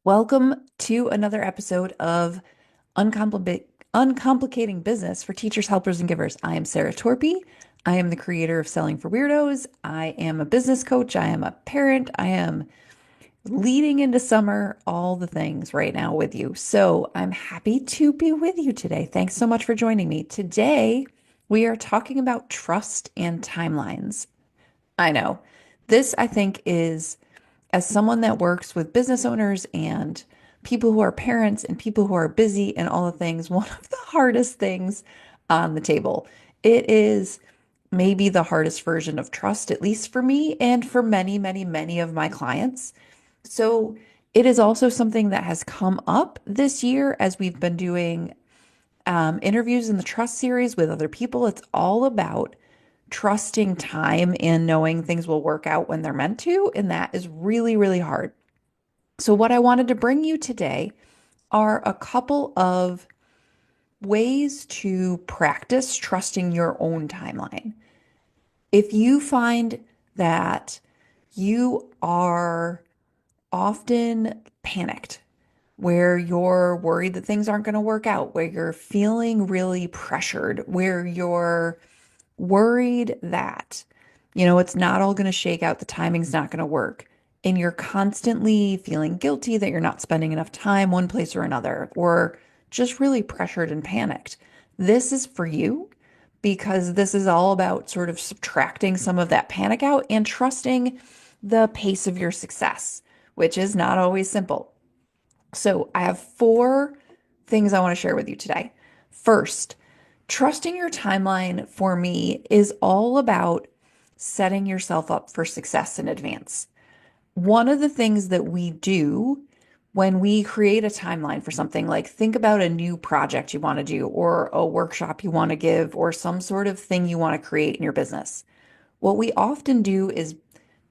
Welcome to another episode of Uncomplicating Business for Teachers, Helpers, and Givers. I am Sarah Torpy. I am the creator of Selling for Weirdos. I am a business coach. I am a parent. I am leading into summer, all the things right now with you. So I'm happy to be with you today. Thanks so much for joining me. Today, we are talking about trust and timelines. I know this, I think, is as someone that works with business owners and people who are parents and people who are busy and all the things, one of the hardest things on the table. It is maybe the hardest version of trust, at least for me and for many, many, many of my clients. So it is also something that has come up this year as we've been doing interviews in the trust series with other people. It's all about trusting time and knowing things will work out when they're meant to. And that is really, really hard. So, what I wanted to bring you today are a couple of ways to practice trusting your own timeline. If you find that you are often panicked, where you're worried that things aren't going to work out, where you're feeling really pressured, where you're worried that, it's not all going to shake out, the timing's not going to work, and you're constantly feeling guilty that you're not spending enough time one place or another, or just really pressured and panicked. This is for you because this is all about sort of subtracting some of that panic out and trusting the pace of your success, which is not always simple. So, I have four things I want to share with you today. First, trusting your timeline for me is all about setting yourself up for success in advance. One of the things that we do when we create a timeline for something, like think about a new project you want to do, or a workshop you want to give, or some sort of thing you want to create in your business. What we often do is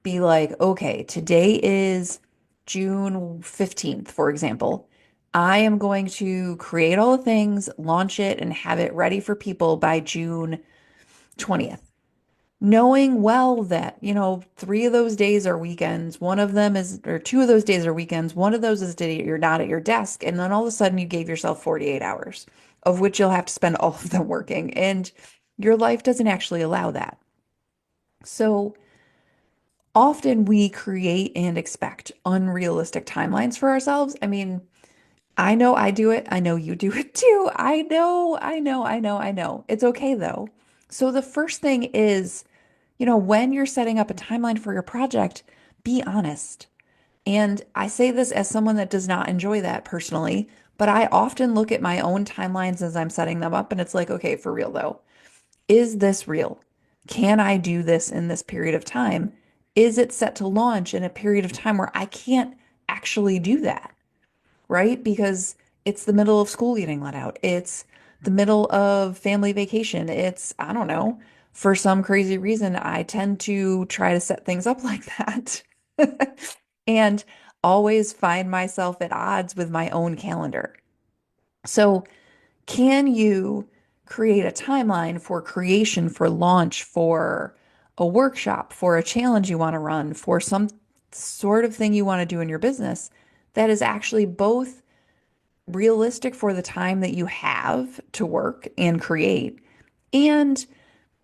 be like, okay, today is June 15th, for example. I am going to create all the things, launch it, and have it ready for people by June 20th. Knowing well that, three of those days are weekends, one of them is, or two of those days are weekends, one of those is day you're not at your desk, and then all of a sudden you gave yourself 48 hours, of which you'll have to spend all of them working, and your life doesn't actually allow that. So, often we create and expect unrealistic timelines for ourselves. I mean, I know I do it. I know you do it too. I know. It's okay though. So the first thing is, when you're setting up a timeline for your project, be honest. And I say this as someone that does not enjoy that personally, but I often look at my own timelines as I'm setting them up and it's like, okay, for real though. Is this real? Can I do this in this period of time? Is it set to launch in a period of time where I can't actually do that, right? Because it's the middle of school getting let out. It's the middle of family vacation. I don't know, for some crazy reason, I tend to try to set things up like that and always find myself at odds with my own calendar. So, can you create a timeline for creation, for launch, for a workshop, for a challenge you want to run, for some sort of thing you want to do in your business that is actually both realistic for the time that you have to work and create, and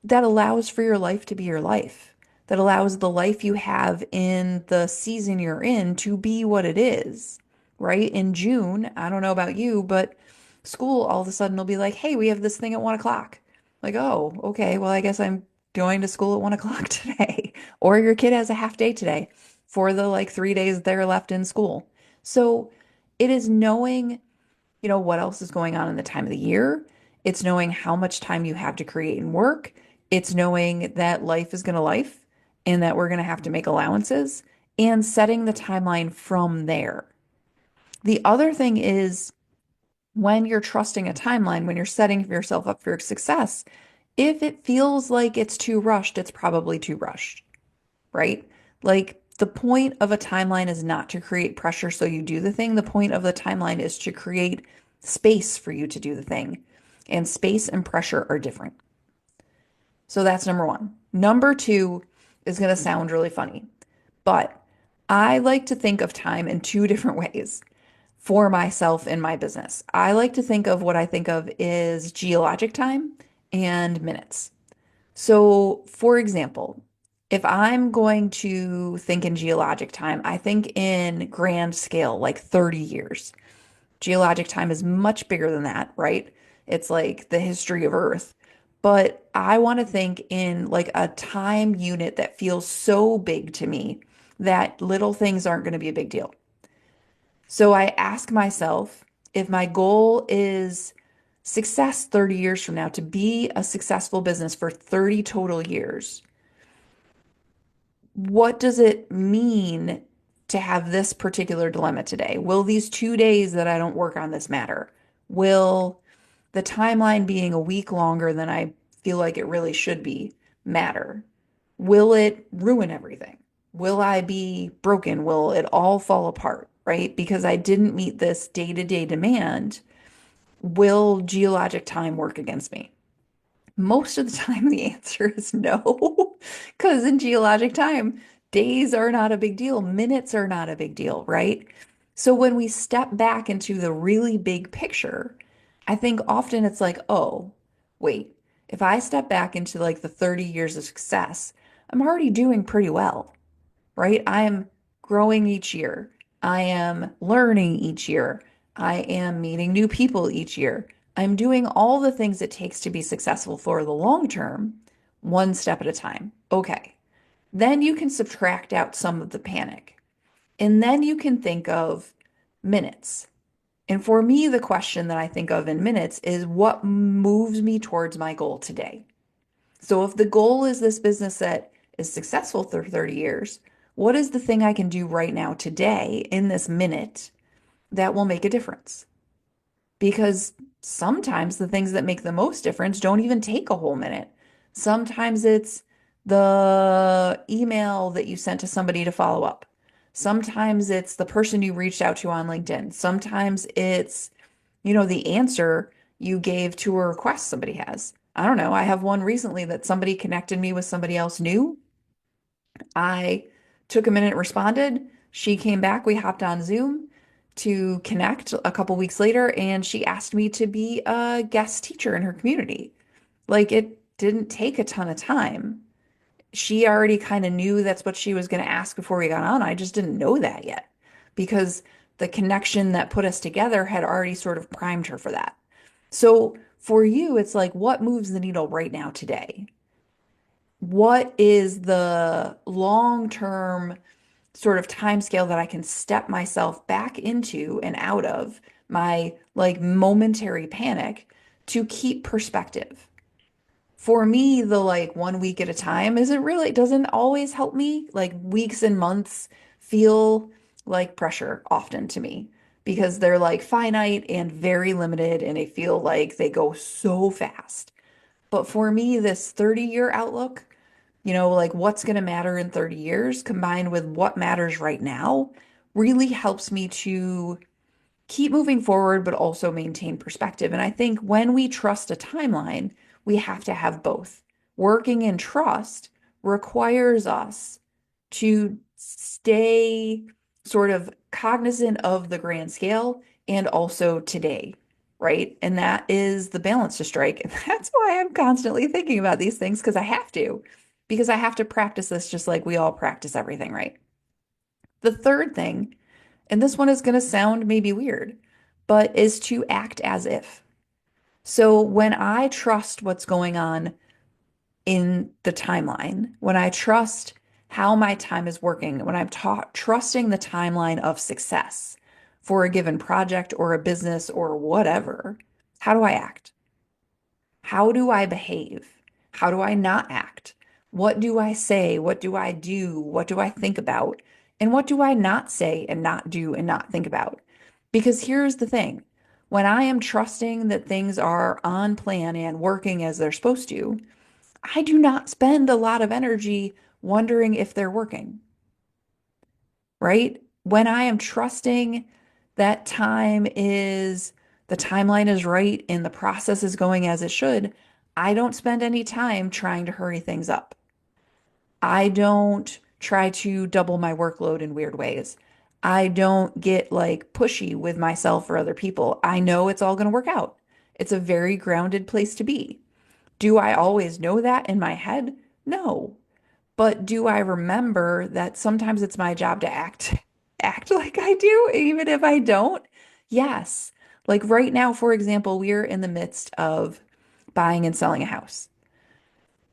that allows for your life to be your life, that allows the life you have in the season you're in to be what it is, right? In June, I don't know about you, but school all of a sudden will be like, hey, we have this thing at 1 o'clock. Like, oh, okay, well, I guess I'm going to school at 1 o'clock today. Or your kid has a half day today for the like 3 days they're left in school. So it is knowing, what else is going on in the time of the year. It's knowing how much time you have to create and work. It's knowing that life is going to life and that we're going to have to make allowances and setting the timeline from there. The other thing is, when you're trusting a timeline, when you're setting yourself up for success, if it feels like it's too rushed, it's probably too rushed, right? Like, the point of a timeline is not to create pressure so you do the thing. The point of the timeline is to create space for you to do the thing. And space and pressure are different. So that's number one. Number two is going to sound really funny, but I like to think of time in two different ways. for myself in my business. I like to think of what I think of is geologic time and minutes. So, for example, if I'm going to think in geologic time, I think in grand scale, like 30 years. Geologic time is much bigger than that, right? It's like the history of Earth. But I want to think in like a time unit that feels so big to me that little things aren't going to be a big deal. So I ask myself if my goal is success 30 years from now, to be a successful business for 30 total years, what does it mean to have this particular dilemma today? Will these 2 days that I don't work on this matter? Will the timeline being a week longer than I feel like it really should be matter? Will it ruin everything? Will I be broken? Will it all fall apart, right? Because I didn't meet this day-to-day demand. Will geologic time work against me? Most of the time, the answer is no, because in geologic time, days are not a big deal, minutes are not a big deal, right? So when we step back into the really big picture, I think often it's like, oh, wait, if I step back into like the 30 years of success, I'm already doing pretty well, right? I am growing each year. I am learning each year. I am meeting new people each year. I'm doing all the things it takes to be successful for the long term, one step at a time. Okay. Then you can subtract out some of the panic. And then you can think of minutes. And for me, the question that I think of in minutes is what moves me towards my goal today? So if the goal is this business that is successful for 30 years, what is the thing I can do right now today in this minute that will make a difference? Because sometimes the things that make the most difference don't even take a whole minute. Sometimes it's the email that you sent to somebody to follow up. Sometimes it's the person you reached out to on LinkedIn. Sometimes it's, the answer you gave to a request somebody has. I don't know. I have one recently that somebody connected me with somebody else new. I took a minute, responded. She came back. We hopped on Zoom to connect a couple weeks later, and she asked me to be a guest teacher in her community. Like it didn't take a ton of time. She already kind of knew that's what she was going to ask before we got on. I just didn't know that yet because the connection that put us together had already sort of primed her for that. So for you, it's like, what moves the needle right now today? What is the long-term sort of time scale that I can step myself back into and out of my like momentary panic to keep perspective? For me, the like 1 week at a time isn't really, it doesn't always help me. Like weeks and months feel like pressure often to me because they're like finite and very limited and they feel like they go so fast. But for me, this 30-year outlook, like what's going to matter in 30 years combined with what matters right now really helps me to keep moving forward, but also maintain perspective. And I think when we trust a timeline, we have to have both. Working in trust requires us to stay sort of cognizant of the grand scale and also today, right? And that is the balance to strike. And that's why I'm constantly thinking about these things because I have to practice this just like we all practice everything, right? The third thing, and this one is going to sound maybe weird, but is to act as if. So when I trust what's going on in the timeline, when I trust how my time is working, when I'm trusting the timeline of success for a given project or a business or whatever, how do I act? How do I behave? How do I not act? What do I say? What do I do? What do I think about? And what do I not say and not do and not think about? Because here's the thing. When I am trusting that things are on plan and working as they're supposed to, I do not spend a lot of energy wondering if they're working, right? When I am trusting that the timeline is right and the process is going as it should, I don't spend any time trying to hurry things up. I don't try to double my workload in weird ways. I don't get like pushy with myself or other people. I know it's all going to work out. It's a very grounded place to be. Do I always know that in my head? No. But do I remember that sometimes it's my job to act like I do, even if I don't? Yes. Like right now, for example, we're in the midst of buying and selling a house.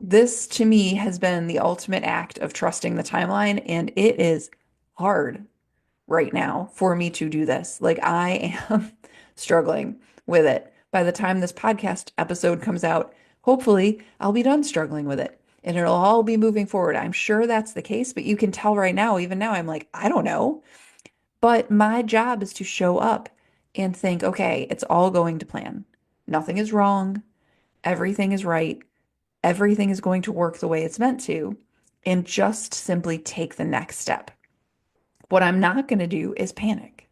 This to me has been the ultimate act of trusting the timeline, and it is hard right now for me to do this. Like I am struggling with it. By the time this podcast episode comes out, hopefully I'll be done struggling with it and it'll all be moving forward. I'm sure that's the case, but you can tell right now, even now, I'm like, I don't know. But my job is to show up and think, okay, it's all going to plan. Nothing is wrong. Everything is right. Everything is going to work the way it's meant to. And just simply take the next step. What I'm not going to do is panic.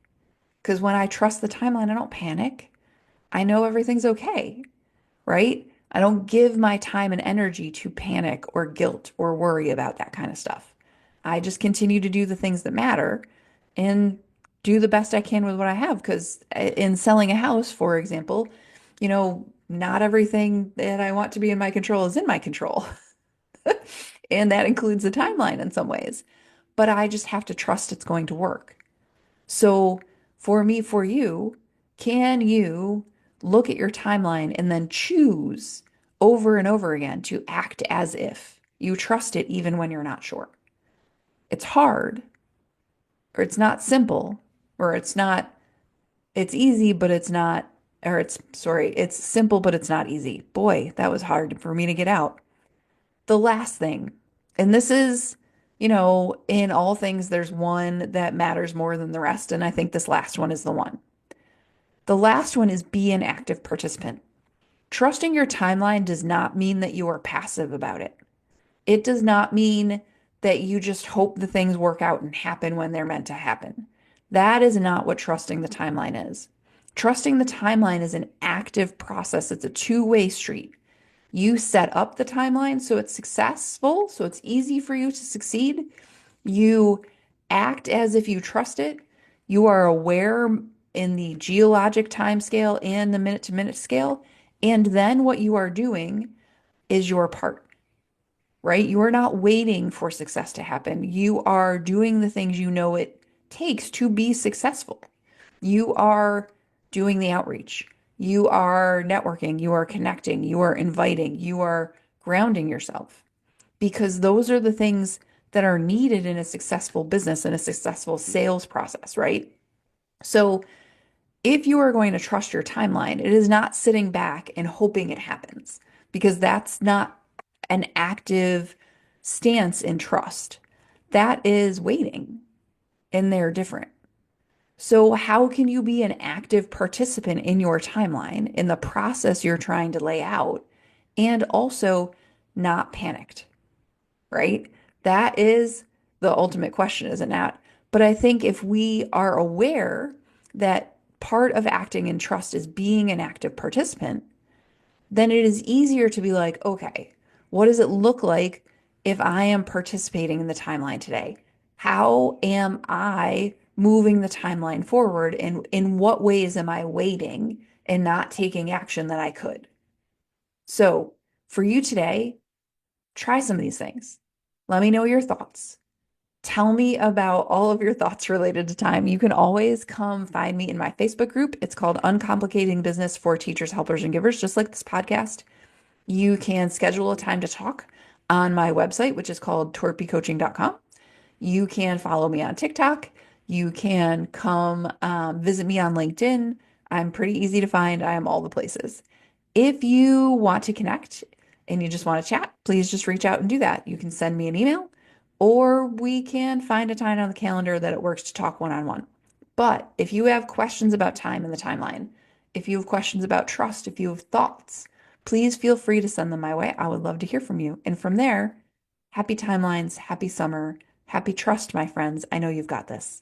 Because when I trust the timeline, I don't panic. I know everything's okay, right? I don't give my time and energy to panic or guilt or worry about that kind of stuff. I just continue to do the things that matter and do the best I can with what I have. Because in selling a house, for example, not everything that I want to be in my control is in my control. And that includes the timeline in some ways. But I just have to trust it's going to work. So for me, for you, can you look at your timeline and then choose over and over again to act as if you trust it even when you're not sure? It's hard, or it's not simple, or it's easy, but it's not, or it's simple, but it's not easy. Boy, that was hard for me to get out. The last thing, and this is, in all things, there's one that matters more than the rest. And I think this last one is the one. The last one is be an active participant. Trusting your timeline does not mean that you are passive about it. It does not mean that you just hope the things work out and happen when they're meant to happen. That is not what trusting the timeline is. Trusting the timeline is an active process. It's a two-way street. You set up the timeline so it's successful, so it's easy for you to succeed. You act as if you trust it. You are aware in the geologic time scale and the minute to minute scale. And then what you are doing is your part, right? You are not waiting for success to happen. You are doing the things you know it takes to be successful. You are doing the outreach. You are networking. You are connecting. You are inviting. You are grounding yourself because those are the things that are needed in a successful business and a successful sales process, right? So if you are going to trust your timeline, it is not sitting back and hoping it happens because that's not an active stance in trust. That is waiting, and they're different. So, how can you be an active participant in your timeline, in the process you're trying to lay out, and also not panicked, right? That is the ultimate question, isn't it? But I think if we are aware that part of acting in trust is being an active participant, then it is easier to be like, okay, what does it look like if I am participating in the timeline today? How am I moving the timeline forward? And in what ways am I waiting and not taking action that I could? So for you today, try some of these things. Let me know your thoughts. Tell me about all of your thoughts related to time. You can always come find me in my Facebook group. It's called Uncomplicating Business for Teachers, Helpers, and Givers, just like this podcast. You can schedule a time to talk on my website, which is called torpycoaching.com. You can follow me on TikTok. You can come visit me on LinkedIn. I'm pretty easy to find. I am all the places. If you want to connect and you just want to chat, please just reach out and do that. You can send me an email or we can find a time on the calendar that it works to talk one-on-one. But if you have questions about time and the timeline, if you have questions about trust, if you have thoughts, please feel free to send them my way. I would love to hear from you. And from there, happy timelines, happy summer, happy trust, my friends. I know you've got this.